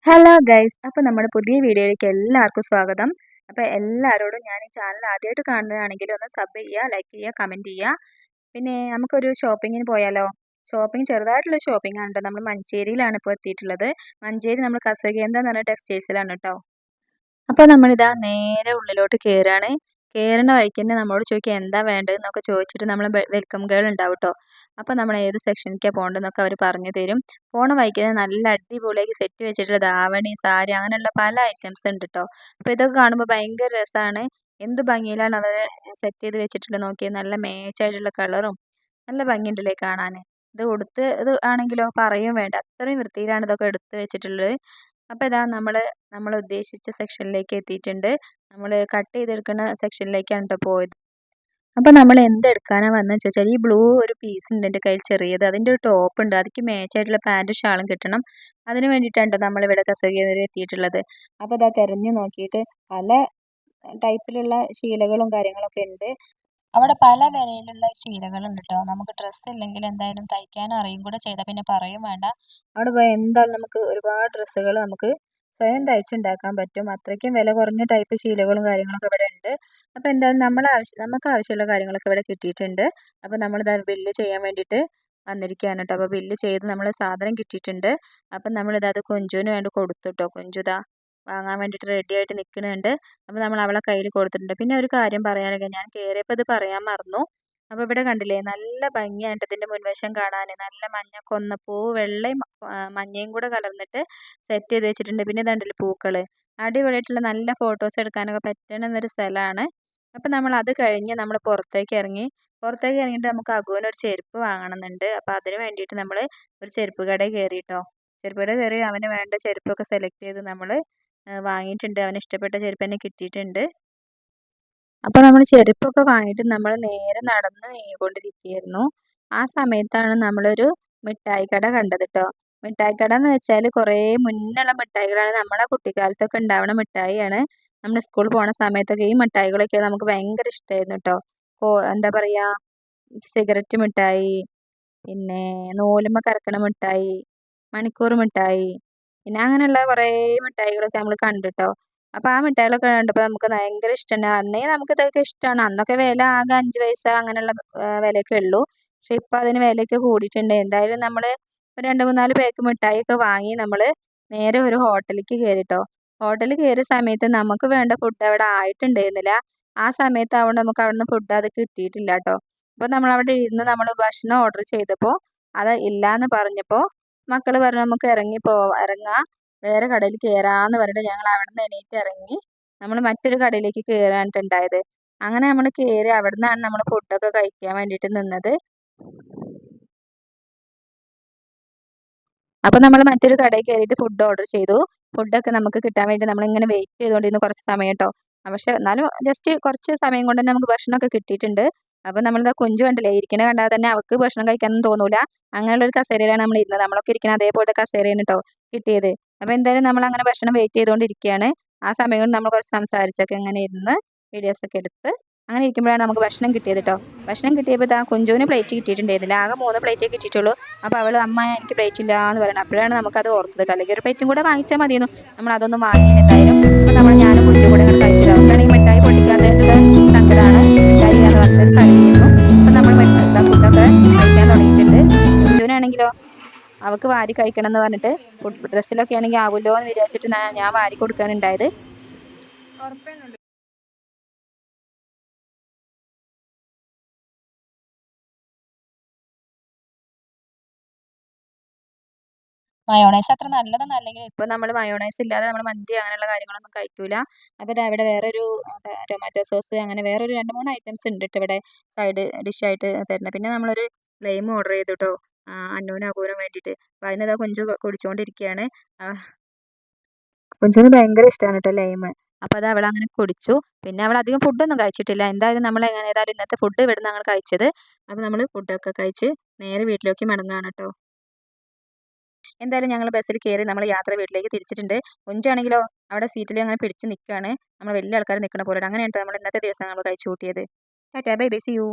Hello guys, അപ്പോൾ നമ്മുടെ പുതിയ വീഡിയോയിലേക്ക് എല്ലാവർക്കും സ്വാഗതം. അപ്പോൾ എല്ലാവരോടും ഞാൻ ഈ ചാനൽ ആദ്യമായിട്ട് കാണുന്നതാണെങ്കിൽ ഒന്ന് സബ് ചെയ്യുക, ലൈക്ക് ചെയ്യുക, കമൻറ്റ് ചെയ്യുക. പിന്നെ നമുക്കൊരു ഷോപ്പിങ്ങിന് പോയാലോ? ഷോപ്പിംഗ് ചെറുതായിട്ടുള്ള ഷോപ്പിംഗ് ആണ് കേട്ടോ. നമ്മൾ മഞ്ചേരിയിലാണ് ഇപ്പോൾ എത്തിയിട്ടുള്ളത്. മഞ്ചേരി നമ്മൾ കസകേന്ദ്ര എന്ന് പറഞ്ഞ ടെക്സ്റ്റൈൽസിലാണ് കേട്ടോ. അപ്പോൾ നമ്മളിതാ നേരെ ഉള്ളിലോട്ട് കയറുകയാണ്. കയറുന്ന വഴിക്ക് തന്നെ നമ്മളോട് ചോദിക്കുക എന്താ വേണ്ടതെന്നൊക്കെ ചോദിച്ചിട്ട് നമ്മൾ വെൽക്കം ഗേൾ ഉണ്ടാവും കേട്ടോ. അപ്പോൾ നമ്മൾ ഏത് സെക്ഷനിലേക്കാണ് പോകേണ്ടതെന്നൊക്കെ അവർ പറഞ്ഞു തരും. പോണ വഴിക്ക് തന്നെ നല്ല അടിപൊളിയാക്കി സെറ്റ് വെച്ചിട്ടുള്ള ധാവണി, സാരി അങ്ങനെയുള്ള പല ഐറ്റംസ് ഉണ്ട് കേട്ടോ. അപ്പോൾ ഇതൊക്കെ കാണുമ്പോൾ ഭയങ്കര രസമാണ്. എന്ത് ഭംഗിയിലാണ് അവർ സെറ്റ് ചെയ്ത് വെച്ചിട്ടുള്ളത് നോക്കിയത്. നല്ല മാച്ചായിട്ടുള്ള കളറും നല്ല ഭംഗിയുണ്ടല്ലേ കാണാൻ. ഇത് ആണെങ്കിലോ പറയും വേണ്ട, അത്രയും വൃത്തിയിലാണ് ഇതൊക്കെ എടുത്ത് വെച്ചിട്ടുള്ളത്. അപ്പോൾ ഇതാ നമ്മൾ ഉദ്ദേശിച്ച സെക്ഷനിലേക്ക് എത്തിയിട്ടുണ്ട്. നമ്മൾ കട്ട് ചെയ്തെടുക്കുന്ന സെക്ഷനിലേക്കാണ് കേട്ടോ പോയത്. അപ്പോൾ നമ്മൾ എന്തെടുക്കാനാണ് വന്നതെന്ന് ചോദിച്ചാൽ ഈ ബ്ലൂ ഒരു പീസ് ഉണ്ട് എൻ്റെ കയ്യിൽ ചെറിയത്. അതിൻ്റെ ഒരു ടോപ്പ് ഉണ്ട്. അതിക്ക് മാച്ചായിട്ടുള്ള പാൻറ്റും ഷാളും കിട്ടണം. അതിന് വേണ്ടിയിട്ടാണ് നമ്മളിവിടെ കസേരയിൽ എത്തിയിട്ടുള്ളത്. അപ്പോൾ ഇതാ തിരഞ്ഞു നോക്കിയിട്ട് പല ടൈപ്പിലുള്ള ശീലകളും കാര്യങ്ങളൊക്കെ ഉണ്ട്. അവിടെ പല വിലയിലുള്ള ശീലകളുണ്ട് കേട്ടോ. നമുക്ക് ഡ്രസ്സ് ഇല്ലെങ്കിൽ എന്തായാലും തയ്ക്കാനും അറിയും കൂടെ ചെയ്താൽ പിന്നെ പറയും വേണ്ട. അവിടെ പോയാൽ എന്തായാലും നമുക്ക് ഒരുപാട് ഡ്രസ്സുകൾ നമുക്ക് സ്വയം തയ്ച്ചുണ്ടാക്കാൻ പറ്റും. അത്രയ്ക്കും വില കുറഞ്ഞ ടൈപ്പ് ശീലകളും കാര്യങ്ങളൊക്കെ ഇവിടെ ഉണ്ട്. അപ്പോൾ എന്തായാലും നമുക്ക് ആവശ്യമുള്ള കാര്യങ്ങളൊക്കെ ഇവിടെ കിട്ടിയിട്ടുണ്ട്. അപ്പോൾ നമ്മളിതാ ബില്ല് ചെയ്യാൻ വേണ്ടിയിട്ട് വന്നിരിക്കുകയാണ് കേട്ടോ. അപ്പോൾ ബില്ല് ചെയ്ത് നമ്മൾ സാധനം കിട്ടിയിട്ടുണ്ട്. അപ്പം നമ്മളിത് അത് കുഞ്ചുവിന് വേണ്ടി കൊടുത്തു കേട്ടോ. കുഞ്ചു ഇതാ വാങ്ങാൻ വേണ്ടിയിട്ട് റെഡി ആയിട്ട് നിൽക്കുന്നുണ്ട്. അപ്പോൾ നമ്മൾ അവളെ കയ്യിൽ കൊടുത്തിട്ടുണ്ട്. പിന്നെ ഒരു കാര്യം പറയാനൊക്കെ ഞാൻ കയറിയപ്പോൾ ഇത് പറയാൻ മറന്നു. അപ്പോൾ ഇവിടെ കണ്ടില്ലേ നല്ല ഭംഗിയായിട്ട് ഇതിൻ്റെ മുൻവശം കാണാൻ. നല്ല മഞ്ഞ കൊന്നപ്പൂ വെള്ളയും മഞ്ഞയും കൂടെ കലർന്നിട്ട് സെറ്റ് ചെയ്ത് വെച്ചിട്ടുണ്ട്. പിന്നെ ഇതുണ്ടല്ലോ പൂക്കൾ. അടിപൊളിയായിട്ടുള്ള നല്ല ഫോട്ടോസ് എടുക്കാനൊക്കെ പറ്റണ ഒരു സ്ഥലമാണ്. അപ്പം നമ്മൾ അത് കഴിഞ്ഞ് നമ്മൾ പുറത്തേക്ക് ഇറങ്ങി. പുറത്തേക്ക് ഇറങ്ങിയിട്ട് നമുക്ക് അഗുവിന് ഒരു ചെരുപ്പ് വാങ്ങണമെന്നുണ്ട്. അപ്പോൾ അതിന് വേണ്ടിയിട്ട് നമ്മൾ ഒരു ചെരുപ്പ് കടയിൽ കയറി കേട്ടോ. ചെരുപ്പ് കടയിൽ കയറി അവന് വേണ്ട ചെരുപ്പൊക്കെ സെലക്ട് ചെയ്ത് നമ്മൾ വാങ്ങിയിട്ടുണ്ട്. അവന് ഇഷ്ടപ്പെട്ട ചെരുപ്പ് തന്നെ കിട്ടിയിട്ടുണ്ട്. അപ്പോൾ നമ്മൾ ചെരുപ്പൊക്കെ വാങ്ങിയിട്ട് നമ്മൾ നേരെ നടന്ന് നീങ്ങിക്കൊണ്ടിരിക്കുകയായിരുന്നു. ആ സമയത്താണ് നമ്മളൊരു മിഠായി കട കണ്ടത് കേട്ടോ. മിഠായി കട എന്ന് വെച്ചാൽ കുറേ മുന്നുള്ള മിഠായികളാണ്. നമ്മളെ കുട്ടിക്കാലത്തൊക്കെ ഉണ്ടാവുന്ന മിഠായിയാണ്. നമ്മൾ സ്കൂളിൽ പോണ സമയത്തൊക്കെ ഈ മിഠായികളൊക്കെ നമുക്ക് ഭയങ്കര ഇഷ്ടമായിരുന്നു കേട്ടോ. എന്താ പറയുക, സിഗരറ്റ് മിഠായി, പിന്നെ നൂലുമ്മ കറക്കണ മിഠായി, മണിക്കൂർ മിഠായി, പിന്നെ അങ്ങനെയുള്ള കുറേ മിഠായികളൊക്കെ നമ്മൾ കണ്ടു ട്ടോ. അപ്പോൾ ആ മിഠായികളൊക്കെ കണ്ടപ്പോൾ നമുക്ക് ഭയങ്കര ഇഷ്ടമാണ്. അന്നേ നമുക്ക് ഇതൊക്കെ ഇഷ്ടമാണ്. അന്നൊക്കെ വില ആകെ 5 പൈസ അങ്ങനെയുള്ള വിലയൊക്കെ ഉള്ളൂ. പക്ഷെ ഇപ്പോൾ അതിന് വിലയൊക്കെ കൂടിയിട്ടുണ്ട്. എന്തായാലും നമ്മൾ ഒരു 2, 3, 4 പാക്ക് മിഠായിയൊക്കെ വാങ്ങി നമ്മൾ നേരെ ഒരു ഹോട്ടലിലേക്ക് കയറി ട്ടോ. ഹോട്ടലിൽ കയറിയ സമയത്ത് നമുക്ക് വേണ്ട ഫുഡ് അവിടെ ആയിട്ടുണ്ടായിരുന്നില്ല. ആ സമയത്താവുകൊണ്ട് നമുക്ക് അവിടുന്ന് ഫുഡ് അത് കിട്ടിയിട്ടില്ല ട്ടോ. അപ്പോൾ നമ്മളവിടെ ഇരുന്ന് നമ്മൾ ഭക്ഷണം ഓർഡർ ചെയ്തപ്പോൾ അത് ഇല്ലയെന്ന് പറഞ്ഞപ്പോൾ മക്കൾ പറഞ്ഞു നമുക്ക് ഇറങ്ങാം, വേറെ കടയിൽ കയറാമെന്ന് പറഞ്ഞിട്ട് ഞങ്ങൾ അവിടെ നിന്ന് എണീറ്റ് ഇറങ്ങി. നമ്മൾ മറ്റൊരു കടയിലേക്ക് കയറാനിട്ടുണ്ടായത്. അങ്ങനെ നമ്മൾ കയറി അവിടെ നിന്നാണ് നമ്മൾ ഫുഡൊക്കെ കഴിക്കാൻ വേണ്ടിയിട്ട് നിന്നത്. അപ്പോൾ നമ്മൾ മറ്റൊരു കടയിൽ കയറിയിട്ട് ഫുഡ് ഓർഡർ ചെയ്തു. ഫുഡൊക്കെ നമുക്ക് കിട്ടാൻ വേണ്ടി നമ്മളിങ്ങനെ വെയിറ്റ് ചെയ്തുകൊണ്ടിരുന്നു കുറച്ച് സമയം കേട്ടോ. പക്ഷെ എന്നാലും ജസ്റ്റ് കുറച്ച് സമയം കൊണ്ട് തന്നെ നമുക്ക് ഭക്ഷണമൊക്കെ കിട്ടിയിട്ടുണ്ട്. അപ്പോൾ നമ്മളിതാ കുഞ്ചു കണ്ടില്ലേ, ഇരിക്കണ കണ്ടാൽ തന്നെ അവൾക്ക് ഭക്ഷണം കഴിക്കാനൊന്നും തോന്നൂല. അങ്ങനെയുള്ള ഒരു കസേരയിലാണ് നമ്മൾ ഇരുന്നത്. നമ്മളൊക്കെ ഇരിക്കുന്ന അതേപോലത്തെ കസേരയാണ് കേട്ടോ കിട്ടിയത്. അപ്പോൾ എന്തായാലും നമ്മൾ അങ്ങനെ ഭക്ഷണം വെയിറ്റ് ചെയ്തുകൊണ്ടിരിക്കുകയാണ്. ആ സമയം കൊണ്ട് നമ്മൾ കുറച്ച് സംസാരിച്ചൊക്കെ ഇങ്ങനെ ഇരുന്ന് വീഡിയോസൊക്കെ എടുത്ത് അങ്ങനെ ഇരിക്കുമ്പോഴാണ് നമുക്ക് ഭക്ഷണം കിട്ടിയത് കേട്ടോ. ഭക്ഷണം കിട്ടിയപ്പോൾ ഇതാ കുഞ്ചുവിന് പ്ലേറ്റ് കിട്ടിയിട്ടുണ്ടായിരുന്നില്ല. ആകെ 3 പ്ലേറ്റേ കിട്ടിയിട്ടുള്ളൂ. അപ്പോൾ അവൾ അമ്മ എനിക്ക് പ്ലേറ്റ് ഇല്ല എന്ന് പറയണം. അപ്പോഴാണ് നമുക്കത് ഓർത്തത് കേട്ടോ. അല്ലെങ്കിൽ ഒരു പ്ലേറ്റും കൂടെ വാങ്ങിച്ചാൽ മതിയെന്നു. നമ്മൾ അതൊന്നും വാങ്ങിയില്ല എന്തായാലും. അപ്പോൾ ഞാനും കുഞ്ചും കൂടെ അങ്ങോട്ട് കഴിച്ചിട്ട് അവർക്കാണെങ്കിൽ മിഠായി പൊട്ടിക്കാത്തതായിട്ടുള്ള സങ്കടമാണ്. മിഠായി എന്ന് പറഞ്ഞിട്ട് കളിയായിരുന്നു. അപ്പോൾ നമ്മൾ ഫുഡൊക്കെ കഴിക്കാൻ തുടങ്ങിയിട്ടുണ്ട്. കുഞ്ചുവിനാണെങ്കിലോ അവൾക്ക് വാരി കഴിക്കണം എന്ന് പറഞ്ഞിട്ട് ഡ്രസ്സിലൊക്കെ ആണെങ്കിൽ ആവുമല്ലോ എന്ന് വിചാരിച്ചിട്ട് ഞാൻ വാരി കൊടുക്കാനുണ്ടായത്. മയോണൈസ് അത്ര നല്ലതൊന്നും അല്ലെങ്കിൽ ഇപ്പോൾ നമ്മൾ മയോണൈസ് ഇല്ലാതെ നമ്മൾ മന്തി അങ്ങനെയുള്ള കാര്യങ്ങളൊന്നും കഴിക്കൂല. അപ്പോൾ ഇത് അവിടെ വേറൊരു ടൊമാറ്റോ സോസ് അങ്ങനെ വേറൊരു 2, 3 ഐറ്റംസ് ഉണ്ട് കേട്ടോ ഇവിടെ സൈഡ് ഡിഷായിട്ട് തരുന്നത്. പിന്നെ നമ്മളൊരു ലൈം ഓർഡർ ചെയ്തു കേട്ടോ, അന്നുവിനും അകൂനും വേണ്ടിയിട്ട്. അപ്പോൾ അതിനതാ കുഞ്ചു കുടിച്ചുകൊണ്ടിരിക്കുകയാണ്. കുഞ്ചുവിന് ഭയങ്കര ഇഷ്ടമാണ് കേട്ടോ ലൈം. അപ്പോൾ അത് അവൾ അങ്ങനെ കുടിച്ചു. പിന്നെ അവൾ അധികം ഫുഡൊന്നും കഴിച്ചിട്ടില്ല. എന്തായാലും നമ്മൾ ഏതായാലും ഇന്നത്തെ ഫുഡ് ഇവിടുന്ന് ഞങ്ങൾ കഴിച്ചത്. അപ്പോൾ നമ്മൾ ഫുഡൊക്കെ കഴിച്ച് നേരെ വീട്ടിലേക്ക് മടങ്ങുകയാണ് കേട്ടോ. എന്തായാലും ഞങ്ങൾ ബസ്സിൽ കയറി നമ്മൾ യാത്ര വീട്ടിലേക്ക് തിരിച്ചിട്ടുണ്ട്. കുഞ്ചാണെങ്കിലോ അവിടെ സീറ്റിൽ അങ്ങനെ പിടിച്ച് നിൽക്കുകയാണ്. നമ്മൾ വലിയ ആൾക്കാർ നിൽക്കണ പോലെ. അങ്ങനെയാണ് നമ്മൾ ഇന്നത്തെ ദിവസം നമ്മൾ കഴിച്ചു കൂട്ടിയത്. Tata bye bye, see U.